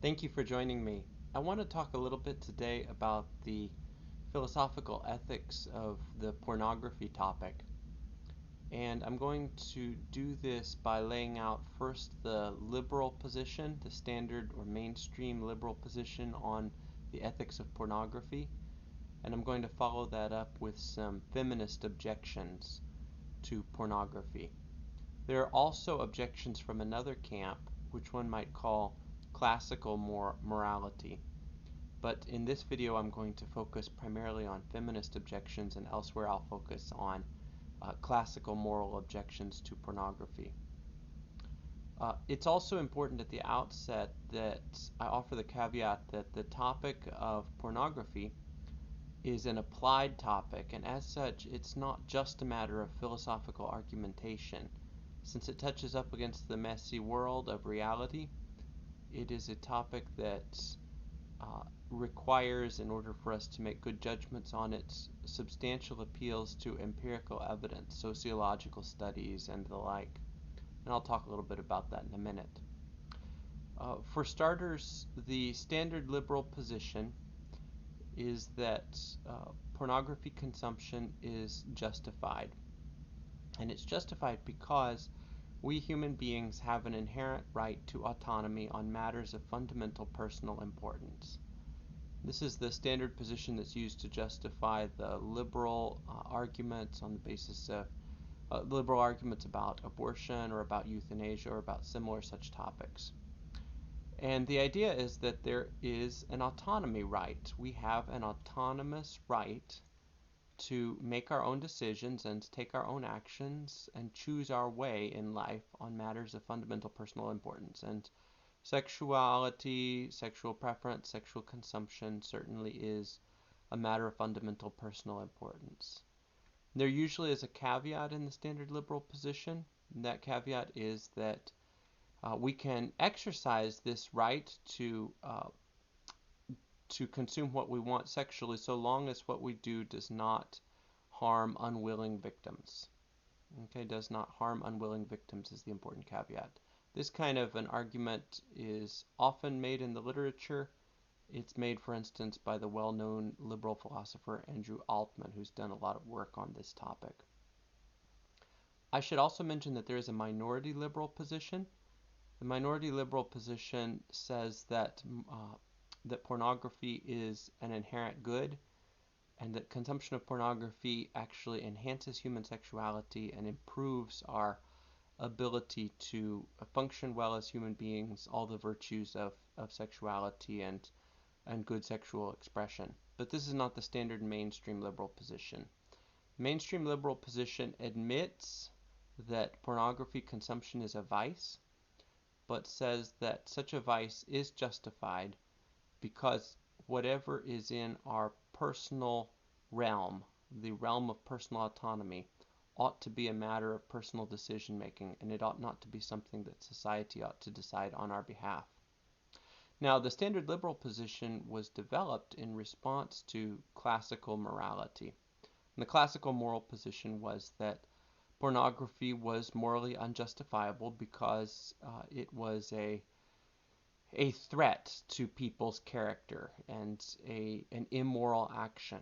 Thank you for joining me. I want to talk a little bit today about the philosophical ethics of the pornography topic. And I'm going to do this by laying out first the liberal position, the standard or mainstream liberal position on the ethics of pornography. And I'm going to follow that up with some feminist objections to pornography. There are also objections from another camp, which one might call classical morality. But in this video I'm going to focus primarily on feminist objections, and elsewhere I'll focus on classical moral objections to pornography. It's also important at the outset that I offer the caveat that the topic of pornography is an applied topic, and as such it's not just a matter of philosophical argumentation. Since it touches up against the messy world of reality, it is a topic that requires, in order for us to make good judgments on it, substantial appeals to empirical evidence, sociological studies, and the like. And I'll talk a little bit about that in a minute. For starters, the standard liberal position is that pornography consumption is justified. And it's justified because we human beings have an inherent right to autonomy on matters of fundamental personal importance. This is the standard position that's used to justify the liberal arguments on the basis of liberal arguments about abortion or about euthanasia or about similar such topics. And the idea is that there is an autonomy right. We have an autonomous right to make our own decisions and to take our own actions and choose our way in life on matters of fundamental personal importance. And sexuality, sexual preference, sexual consumption certainly is a matter of fundamental personal importance. There usually is a caveat in the standard liberal position, and that caveat is that we can exercise this right to consume what we want sexually so long as what we do does not harm unwilling victims. Okay, does not harm unwilling victims is the important caveat. This kind of an argument is often made in the literature. It's made, for instance, by the well-known liberal philosopher Andrew Altman, who's done a lot of work on this topic. I should also mention that there is a minority liberal position. The minority liberal position says that that pornography is an inherent good, and that consumption of pornography actually enhances human sexuality and improves our ability to function well as human beings, all the virtues of sexuality and good sexual expression. But this is not the standard mainstream liberal position. Mainstream liberal position admits that pornography consumption is a vice, but says that such a vice is justified because whatever is in our personal realm, the realm of personal autonomy, ought to be a matter of personal decision making, and it ought not to be something that society ought to decide on our behalf. Now, the standard liberal position was developed in response to classical morality. And the classical moral position was that pornography was morally unjustifiable because it was a threat to people's character and an immoral action.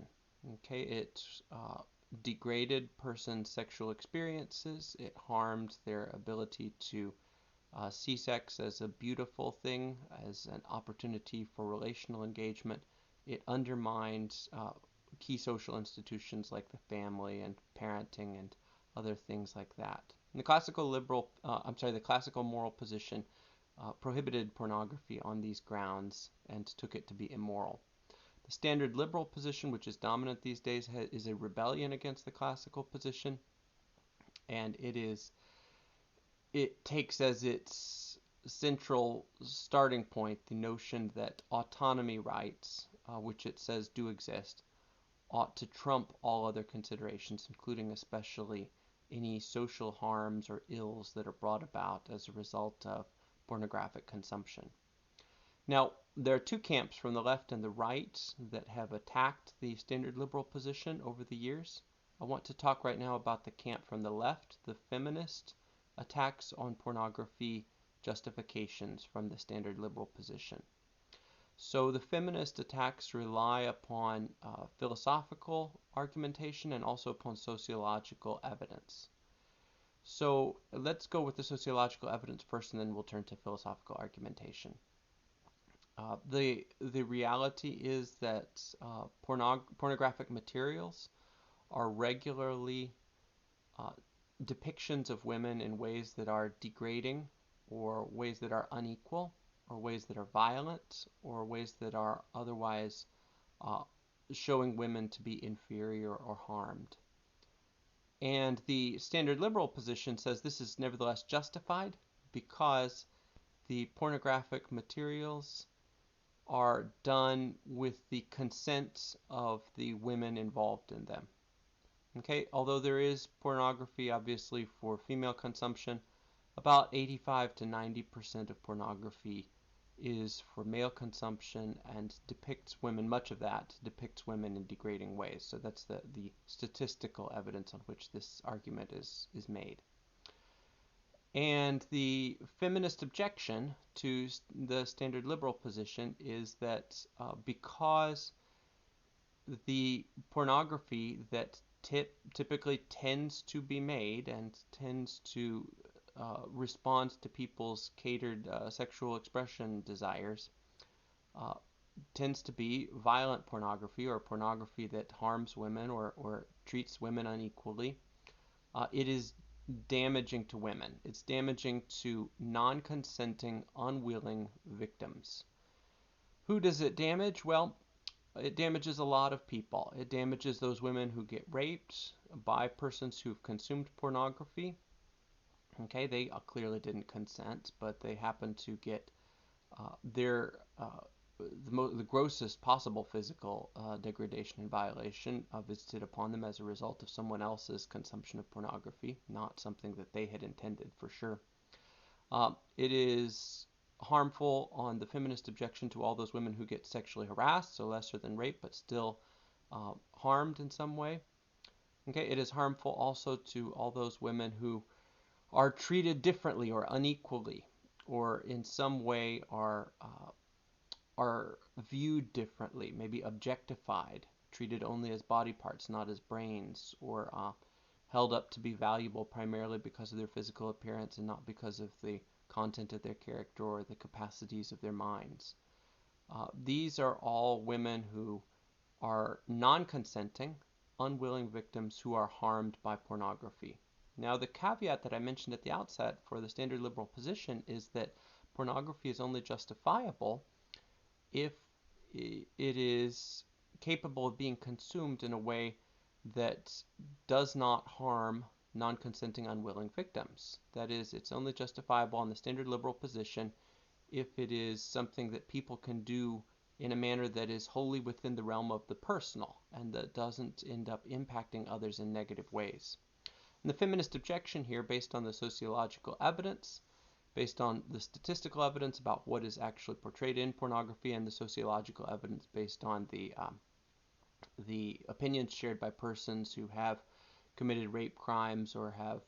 Okay, it degraded persons' sexual experiences. It harmed their ability to see sex as a beautiful thing, as an opportunity for relational engagement. It undermined key social institutions like the family and parenting and other things like that. And the classical moral position prohibited pornography on these grounds and took it to be immoral. The standard liberal position, which is dominant these days, is a rebellion against the classical position, and it takes as its central starting point the notion that autonomy rights, which it says do exist, ought to trump all other considerations, including especially any social harms or ills that are brought about as a result of pornographic consumption. Now, there are two camps from the left and the right that have attacked the standard liberal position over the years. I want to talk right now about the camp from the left, the feminist attacks on pornography justifications from the standard liberal position. So the feminist attacks rely upon philosophical argumentation and also upon sociological evidence. So let's go with the sociological evidence first, and then we'll turn to philosophical argumentation. The reality is that pornographic materials are regularly uh, depictions of women in ways that are degrading, or ways that are unequal, or ways that are violent, or ways that are otherwise uh, showing women to be inferior or harmed. And the standard liberal position says this is nevertheless justified because the pornographic materials are done with the consent of the women involved in them. Okay, although there is pornography obviously for female consumption, about 85 to 90% of pornography is for male consumption and depicts women, much of that depicts women in degrading ways. So that's the statistical evidence on which this argument is made. And the feminist objection to the standard liberal position is that because the pornography that typically tends to be made and tends to respond to people's catered sexual expression desires uh, tends to be violent pornography, or pornography that harms women or treats women unequally. It is damaging to women. It's damaging to non-consenting, unwilling victims. Who does it damage? Well, it damages a lot of people. It damages those women who get raped by persons who've consumed pornography. Okay, they clearly didn't consent, but they happen to get their the grossest possible physical degradation and violation visited upon them as a result of someone else's consumption of pornography, not something that they had intended for sure. It is harmful on the feminist objection to all those women who get sexually harassed, so lesser than rape, but still harmed in some way. Okay, it is harmful also to all those women who are treated differently or unequally, or in some way are viewed differently, maybe objectified, treated only as body parts, not as brains, or held up to be valuable primarily because of their physical appearance and not because of the content of their character or the capacities of their minds. These are all women who are non-consenting, unwilling victims who are harmed by pornography. Now, the caveat that I mentioned at the outset for the standard liberal position is that pornography is only justifiable if it is capable of being consumed in a way that does not harm non-consenting, unwilling victims. That is, it's only justifiable on the standard liberal position if it is something that people can do in a manner that is wholly within the realm of the personal and that doesn't end up impacting others in negative ways. And the feminist objection here, based on the sociological evidence, based on the statistical evidence about what is actually portrayed in pornography, and the sociological evidence based on the opinions shared by persons who have committed rape crimes or have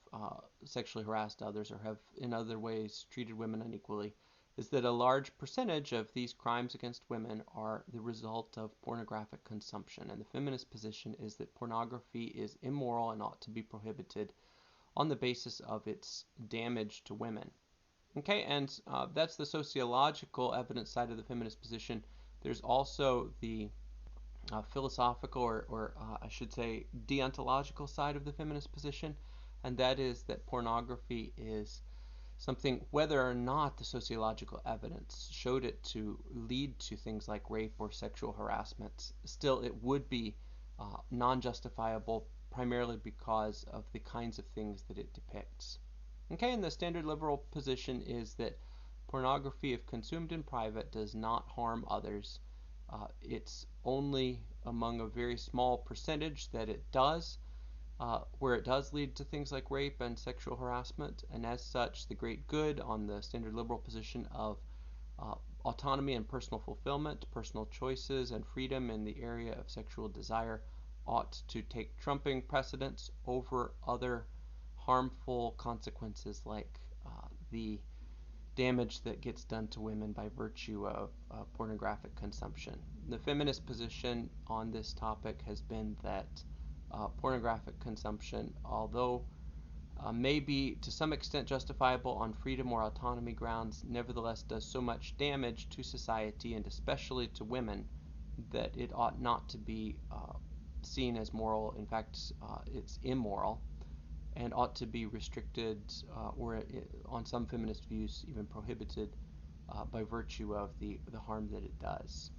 sexually harassed others or have in other ways treated women unequally, is that a large percentage of these crimes against women are the result of pornographic consumption. And the feminist position is that pornography is immoral and ought to be prohibited on the basis of its damage to women. Okay, and that's the sociological evidence side of the feminist position. There's also the philosophical, or I should say deontological side of the feminist position, and that is that pornography is something, whether or not the sociological evidence showed it to lead to things like rape or sexual harassment, still it would be non-justifiable primarily because of the kinds of things that it depicts. Okay, and the standard liberal position is that pornography, if consumed in private, does not harm others. It's only among a very small percentage that it does, where it does lead to things like rape and sexual harassment, and as such, the great good on the standard liberal position of autonomy and personal fulfillment, personal choices, and freedom in the area of sexual desire ought to take trumping precedence over other harmful consequences like the damage that gets done to women by virtue of pornographic consumption. The feminist position on this topic has been that pornographic consumption, although may be to some extent justifiable on freedom or autonomy grounds, nevertheless does so much damage to society and especially to women that it ought not to be seen as moral. In fact, it's immoral and ought to be restricted or on some feminist views even prohibited by virtue of the harm that it does.